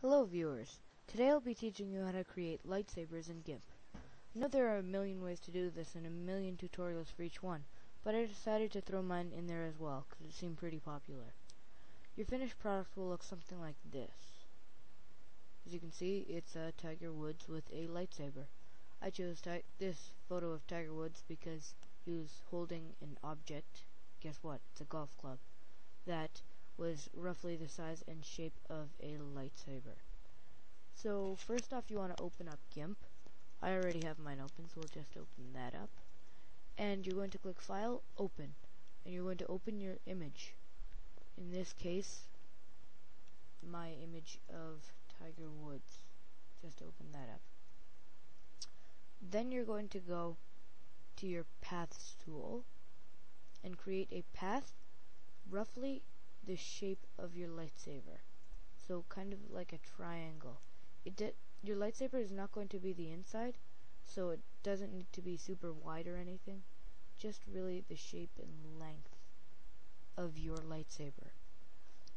Hello viewers, today I'll be teaching you how to create lightsabers in Gimp. I know there are a million ways to do this and a million tutorials for each one, but I decided to throw mine in there as well because it seemed pretty popular. Your finished product will look something like this. As you can see, it's Tiger Woods with a lightsaber. I chose this photo of Tiger Woods because he was holding an object, guess what, it's a golf club, that was roughly the size and shape of a lightsaber. So first off, you want to open up Gimp. I already have mine open, so we'll just open that up. And you're going to click File, Open. And you're going to open your image. In this case, my image of Tiger Woods. Just open that up. Then you're going to go to your Paths tool and create a path roughly the shape of your lightsaber, so kind of like a triangle. Your lightsaber is not going to be the inside, so it doesn't need to be super wide or anything, just really the shape and length of your lightsaber.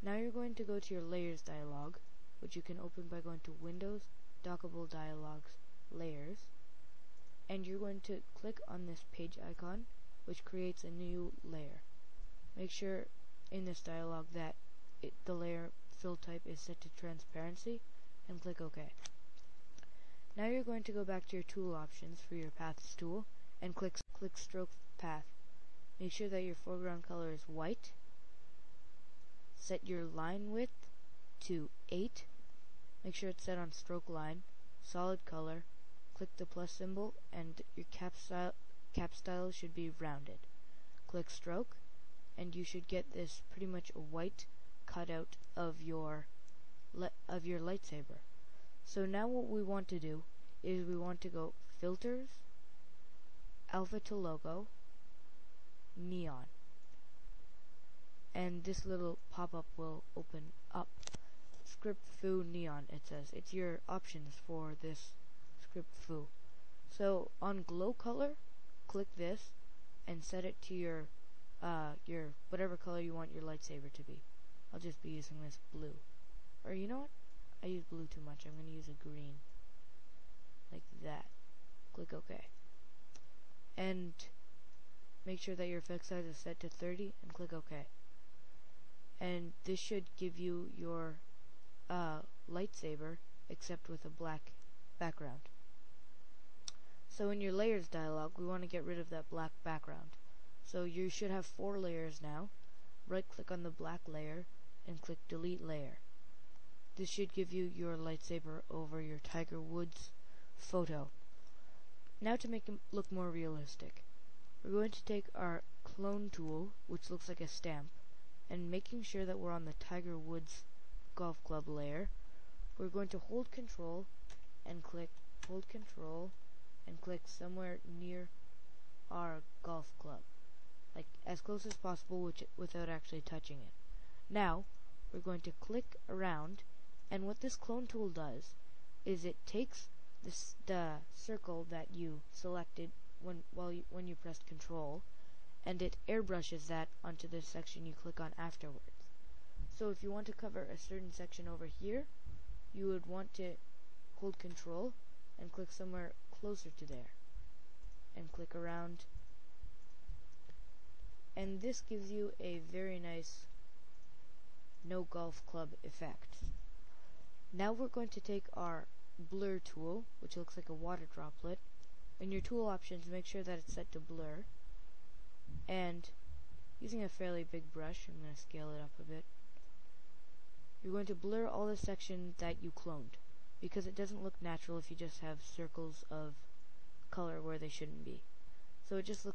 Now you're going to go to your Layers dialog, which you can open by going to Windows, Dockable Dialogs, Layers, and you're going to click on this page icon, which creates a new layer. Make sure in this dialog that the layer fill type is set to transparency, and click OK. Now you're going to go back to your tool options for your Paths tool and click Stroke Path. Make sure that your foreground color is white. Set your line width to 8. Make sure it's set on stroke line. Solid color. Click the plus symbol and your cap style should be rounded. Click Stroke, and you should get this pretty much a white cutout of your lightsaber. So now what we want to do is we want to go Filters, Alpha to Logo, Neon, and this little pop-up will open up. Script Foo Neon, it says. It's your options for this script foo. So on glow color, click this and set it to your whatever color you want your lightsaber to be. I'll just be using this blue. Or you know what? I use blue too much. I'm going to use a green. Like that. Click OK. And make sure that your effect size is set to 30 and click OK. And this should give you your lightsaber except with a black background. So in your Layers dialog, we want to get rid of that black background. So you should have 4 layers now. Right click on the black layer and click Delete Layer. This should give you your lightsaber over your Tiger Woods photo. Now to make it look more realistic, we're going to take our clone tool, which looks like a stamp, and making sure that we're on the Tiger Woods golf club layer, we're going to hold Control and click somewhere near our golf club, like as close as possible without actually touching it. Now we're going to click around, and what this clone tool does is it takes the circle that you selected when you pressed Control, and it airbrushes that onto the section you click on afterwards. So if you want to cover a certain section over here, you would want to hold Control and click somewhere closer to there, and click around, and this gives you a very nice no golf club effect. Now we're going to take our blur tool, which looks like a water droplet. In your tool options, make sure that it's set to blur, and using a fairly big brush, I'm going to scale it up a bit, you're going to blur all the sections that you cloned, because it doesn't look natural if you just have circles of color where they shouldn't be. So it just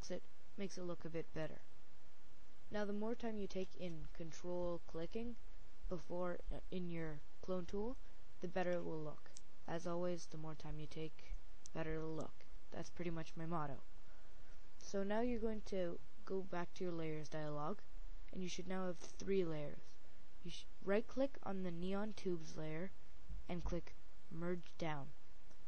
makes it look a bit better. Now the more time you take in Control clicking before in your clone tool, the better it will look. As always, the more time you take, better it'll look. That's pretty much my motto. So now you're going to go back to your Layers dialog, and you should now have 3 layers. You right click on the Neon Tubes layer and click Merge Down.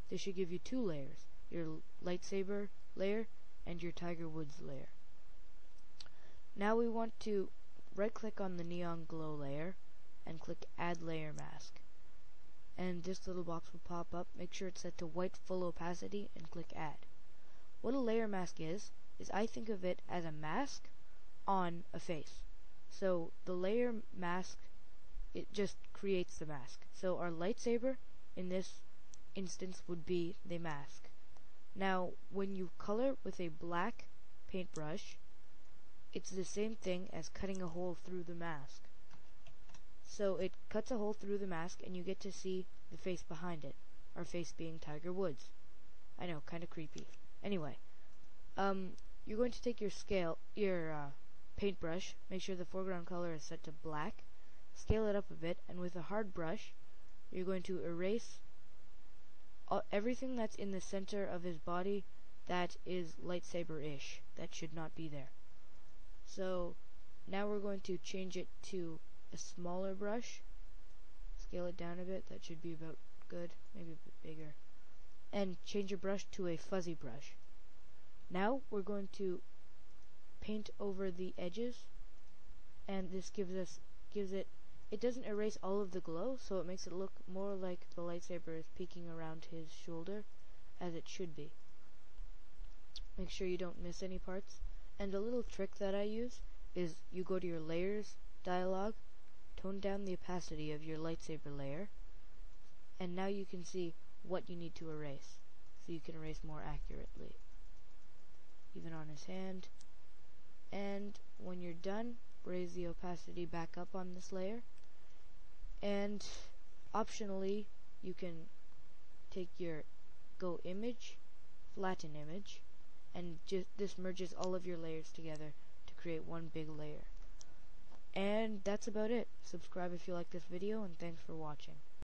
This should give you 2 layers, your lightsaber layer and your Tiger Woods layer. Now we want to right click on the neon glow layer and click Add Layer Mask. and this little box will pop up. Make sure it's set to white full opacity and click add. What a layer mask is I think of it as a mask on a face. So the layer mask, it just creates the mask. So our lightsaber in this instance would be the mask. Now when you color with a black paintbrush, it's the same thing as cutting a hole through the mask. So it cuts a hole through the mask and you get to see the face behind it. Our face being Tiger Woods. I know, kinda creepy. Anyway, you're going to take your paintbrush, make sure the foreground color is set to black, scale it up a bit, and with a hard brush, you're going to erase everything that's in the center of his body that is lightsaber-ish, that should not be there. So now we're going to change it to a smaller brush, scale it down a bit, that should be about good, maybe a bit bigger, and change your brush to a fuzzy brush. Now we're going to paint over the edges, and this it doesn't erase all of the glow, so it makes it look more like the lightsaber is peeking around his shoulder, as it should be. Make sure you don't miss any parts. And a little trick that I use is you go to your layers dialog, tone down the opacity of your lightsaber layer, and now you can see what you need to erase, so you can erase more accurately, even on his hand. And when you're done, raise the opacity back up on this layer, and optionally you can take your go image, flatten image, and this merges all of your layers together to create one big layer. And that's about it. Subscribe if you like this video, and thanks for watching.